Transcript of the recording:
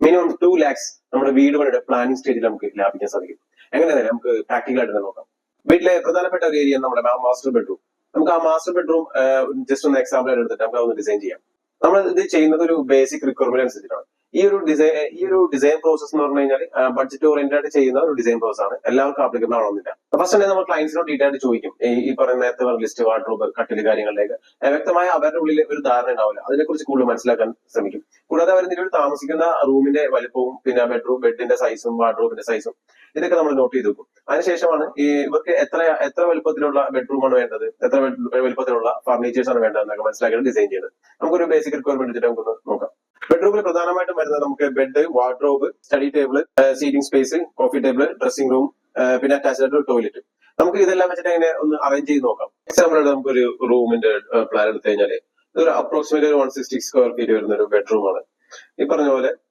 Minimum 2 lakhs നമ്മുടെ വീട് പണിയുടെ പ്ലാനിങ് സ്റ്റേജിൽ നമുക്ക് ലാഭിക്കാൻ സാധിക്കും. എങ്ങനെയാണ് നമുക്ക് പ്രാക്ടിക്കൽ ആയിട്ട് തന്നെ നോക്കാം. വീട്ടിലെ പ്രധാനപ്പെട്ട ഒരു ഏരിയ നമ്മുടെ മാസ്റ്റർ ബെഡ്റൂം. നമുക്ക് ആ മാസ്റ്റർ ബെഡ്റൂം ജസ്റ്റ് ഒന്ന് എക്സാമ്പിൾ ആയിട്ട് എടുത്തിട്ട് നമുക്ക് അതൊന്ന് ഡിസൈൻ ചെയ്യാം. നമ്മൾ ഇത് ചെയ്യുന്നത് ഒരു ബേസിക് റിക്വയർമെന്റ് അനുസരിച്ചിട്ടാണ്. ഈ ഒരു ഡിസൈൻ പ്രോസസ് എന്ന് പറഞ്ഞു കഴിഞ്ഞാൽ ബഡ്ജറ്റ് ഓറിയന്റഡ് ആയിട്ട് ചെയ്യുന്ന ഒരു ഡിസൈൻ പ്രോസസ് ആണ്. എല്ലാവർക്കും ആപ്ലിക്കബിൾ ആവണമെന്നില്ല. ഫസ്റ്റ് തന്നെ നമ്മൾ ക്ലയൻസിനോട് ഡീറ്റെയിൽ ആയിട്ട് ചോദിക്കും. ഈ പറയുന്ന നേരത്തെ പറഞ്ഞ ലിസ്റ്റ്, വാർഡ്രോബ്, കട്ടില് കാര്യങ്ങളിലേക്ക് വ്യക്തമായ അവരുടെ ഉള്ളിൽ ഒരു ധാരണ ഉണ്ടാവില്ല. അതിനെക്കുറിച്ച് കൂടുതൽ മനസ്സിലാക്കാൻ ശ്രമിക്കും. കൂടാതെ അവർ നിലവിൽ താമസിക്കുന്ന റൂമിന്റെ വലുപ്പവും പിന്നെ ബെഡിന്റെ സൈസും വാർഡ്രോബിന്റെ സൈസും ഇതൊക്കെ നമ്മൾ നോട്ട് ചെയ്ത് വെക്കും. അതിനുശേഷമാണ് ഇവർക്ക് എത്ര വലുപ്പത്തിലുള്ള ബെഡ്റൂമാണ് വേണ്ടത്, എത്ര വലുപ്പത്തിലുള്ള ഫർണിച്ചേഴ്സ് ആണ് വേണ്ടത് എന്നൊക്കെ മനസ്സിലാക്കിയിട്ട് ഡിസൈൻ ചെയ്യുന്നത്. നമുക്കൊരു ബേസിക് റിക്വയർമെന്റ് വെച്ചിട്ട് നമുക്കൊന്ന് നോക്കാം. ബെഡ്റൂമിൽ പ്രധാനമായിട്ടും വരുന്നത് നമുക്ക് bed, wardrobe, study table, seating space, coffee table, dressing room, പിന്നെ അറ്റാച്ച്ഡ് ടോയ്ലറ്റ്. നമുക്ക് ഇതെല്ലാം വെച്ചിട്ട് എങ്ങനെ ഒന്ന് അറേഞ്ച് ചെയ്ത് നോക്കാം. എക്സാമ്പിൾ ആയിട്ട് നമുക്കൊരു റൂമിന്റെ പ്ലാൻ എടുത്തു കഴിഞ്ഞാൽ ഇതൊരു അപ്രോക്സിമേറ്റ് 160 സ്ക്വയർ ഫീറ്റ് വരുന്ന ഒരു ബെഡ്റൂം ആണ്. ഈ പറഞ്ഞ പോലെ